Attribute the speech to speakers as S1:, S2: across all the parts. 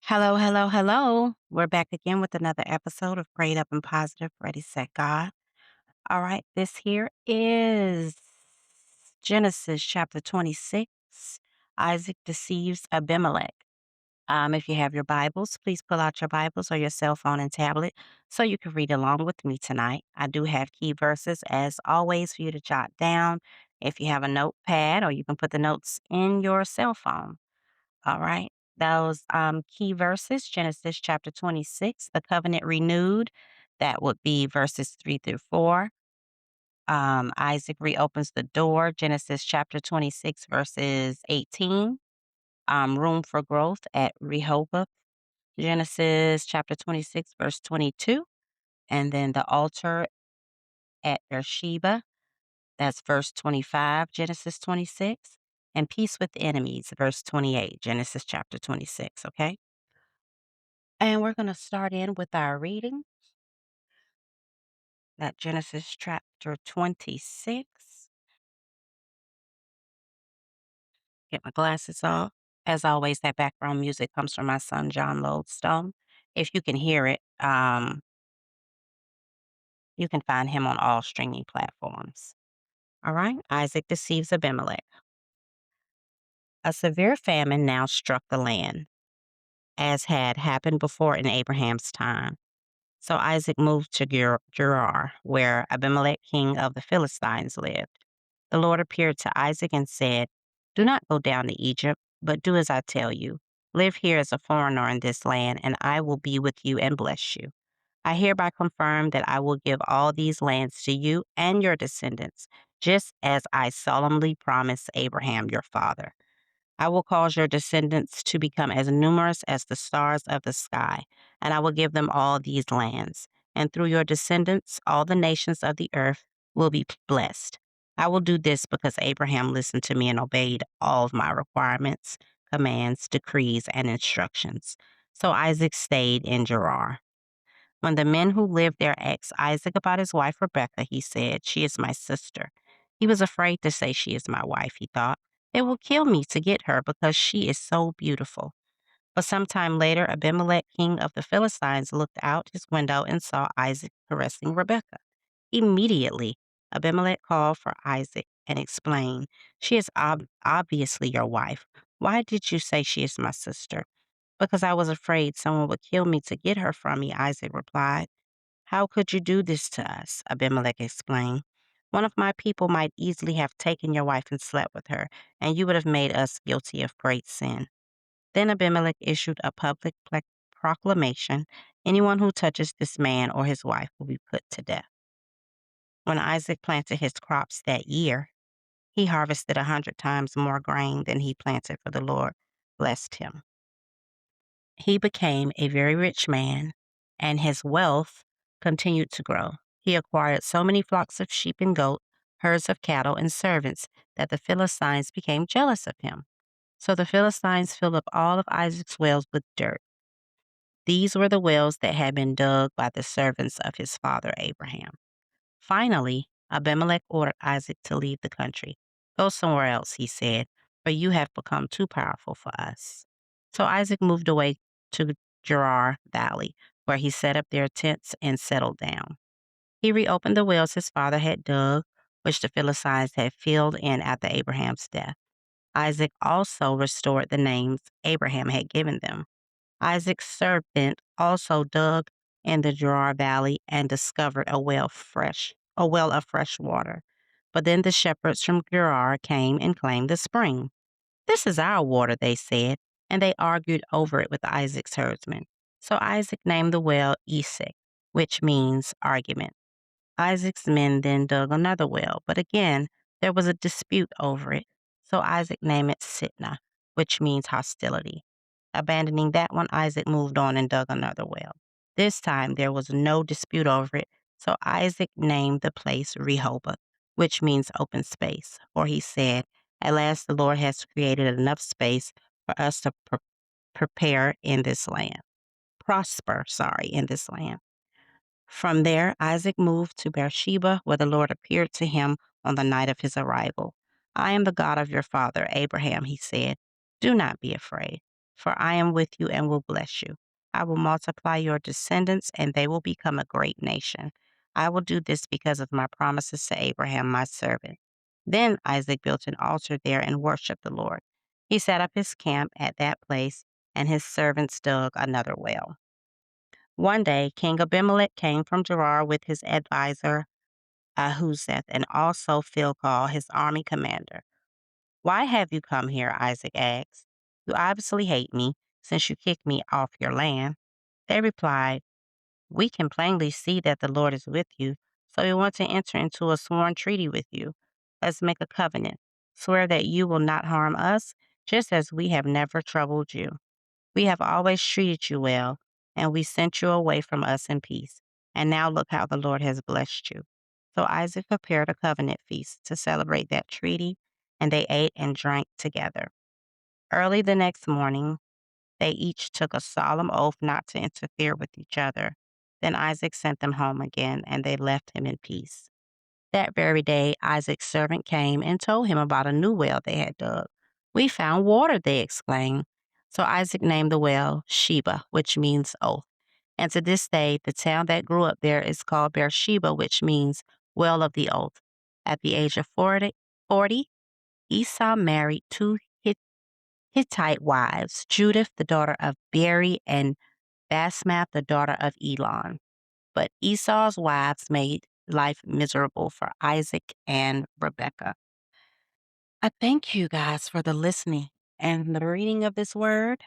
S1: Hello, hello, hello. We're back again with another episode of Prayed Up and Positive, Ready, Set, God. All right, this here is Genesis chapter 26. Isaac deceives Abimelech. If you have your Bibles, please pull out your Bibles or your cell phone and tablet so you can read along with me tonight. I do have key verses, as always, for you to jot down if you have a notepad, or you can put the notes in your cell phone. All right. Those key verses, Genesis chapter 26, the covenant renewed. That would be verses 3 through 4. Isaac reopens the door, Genesis chapter 26, verses 18. Room for growth at Rehoboth, Genesis chapter 26, verse 22. And then the altar at Beersheba, that's verse 25, Genesis 26. And peace with enemies, verse 28, Genesis chapter 26. Okay. And we're going to start in with our reading at Genesis chapter 26. Get my glasses off. As always, that background music comes from my son, John Lodestone. If you can hear it, you can find him on all streaming platforms. All right. Isaac deceives Abimelech. A severe famine now struck the land, as had happened before in Abraham's time. So Isaac moved to Gerar, where Abimelech, king of the Philistines, lived. The Lord appeared to Isaac and said, "Do not go down to Egypt, but do as I tell you. Live here as a foreigner in this land, and I will be with you and bless you. I hereby confirm that I will give all these lands to you and your descendants, just as I solemnly promised Abraham your father. I will cause your descendants to become as numerous as the stars of the sky, and I will give them all these lands. And through your descendants, all the nations of the earth will be blessed. I will do this because Abraham listened to me and obeyed all of my requirements, commands, decrees, and instructions." So Isaac stayed in Gerar. When the men who lived there asked Isaac about his wife Rebekah, he said, "She is my sister." He was afraid to say, "She is my wife," he thought. "They will kill me to get her because she is so beautiful." But some time later, Abimelech, king of the Philistines, looked out his window and saw Isaac caressing Rebekah. Immediately, Abimelech called for Isaac and explained, "She is obviously your wife. Why did you say she is my sister?" "Because I was afraid someone would kill me to get her from me," Isaac replied. "How could you do this to us?" Abimelech explained. "One of my people might easily have taken your wife and slept with her, and you would have made us guilty of great sin." Then Abimelech issued a public proclamation: "Anyone who touches this man or his wife will be put to death." When Isaac planted his crops that year, he harvested 100 times more grain than he planted, for the Lord blessed him. He became a very rich man, and his wealth continued to grow. He acquired so many flocks of sheep and goats, herds of cattle, and servants that the Philistines became jealous of him. So the Philistines filled up all of Isaac's wells with dirt. These were the wells that had been dug by the servants of his father Abraham. Finally, Abimelech ordered Isaac to leave the country. "Go somewhere else," he said, "for you have become too powerful for us." So Isaac moved away to Gerar Valley, where he set up their tents and settled down. He reopened the wells his father had dug, which the Philistines had filled in after Abraham's death. Isaac also restored the names Abraham had given them. Isaac's servant also dug in the Gerar Valley and discovered a well of fresh water. But then the shepherds from Gerar came and claimed the spring. "This is our water," they said, and they argued over it with Isaac's herdsmen. So Isaac named the well Esek, which means argument. Isaac's men then dug another well, but again there was a dispute over it. So Isaac named it Sitnah, which means hostility. Abandoning that one, Isaac moved on and dug another well. This time there was no dispute over it, so Isaac named the place Rehoboth, which means open space. For he said, "At last the Lord has created enough space for us to prepare in this land, prosper, in this land." From there, Isaac moved to Beersheba, where the Lord appeared to him on the night of his arrival. "I am the God of your father Abraham," he said. "Do not be afraid. for I am with you and will bless you. I will multiply your descendants, and they will become a great nation. I will do this because of my promises to Abraham, my servant." Then Isaac built an altar there and worshiped the Lord. He set up his camp at that place, and his servants dug another well. One day, King Abimelech came from Gerar with his advisor Ahuzeth and also Philgal, his army commander. "Why have you come here?" Isaac asked. "You obviously hate me, since you kicked me off your land." They replied, "We can plainly see that the Lord is with you, so we want to enter into a sworn treaty with you. Let's make a covenant. Swear that you will not harm us, just as we have never troubled you. We have always treated you well, and we sent you away from us in peace. And now look how the Lord has blessed you." So Isaac prepared a covenant feast to celebrate that treaty, and they ate and drank together. Early the next morning, they each took a solemn oath not to interfere with each other. Then Isaac sent them home again, and they left him in peace. That very day, Isaac's servant came and told him about a new well they had dug. "We found water," they exclaimed. So Isaac named the well Sheba, which means oath. And to this day, the town that grew up there is called Beersheba, which means well of the oath. At the age of 40, Esau married two Hittite wives, Judith, the daughter of Beeri, and Basmath, the daughter of Elon. But Esau's wives made life miserable for Isaac and Rebekah. I thank you guys for the listening and the reading of this word.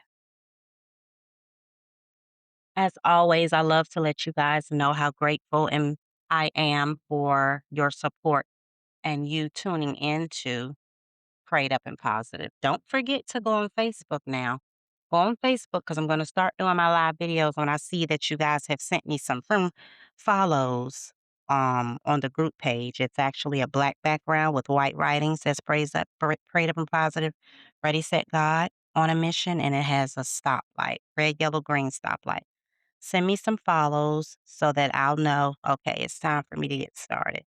S1: As always, I love to let you guys know how grateful and I am for your support and you tuning into Prayed Up and Positive. Don't forget to go on Facebook now. Go on Facebook because I'm going to start doing my live videos when I see that you guys have sent me some follows on the group page. It's actually a black background with white writing. Says Prayed Up and Positive, Ready, Set, God, on a mission, and it has a stoplight, red, yellow, green stoplight. Send me some follows so that I'll know, okay, it's time for me to get started.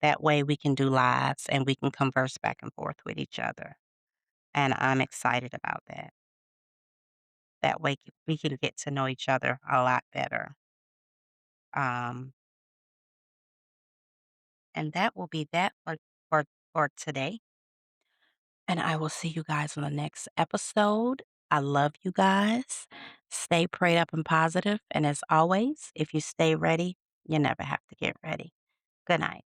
S1: That way we can do lives and we can converse back and forth with each other. And I'm excited about that. That way we can get to know each other a lot better. Um, and that will be that for, for today. And I will see you guys on the next episode. I love you guys. Stay prayed up and positive. And as always, if you stay ready, you never have to get ready. Good night.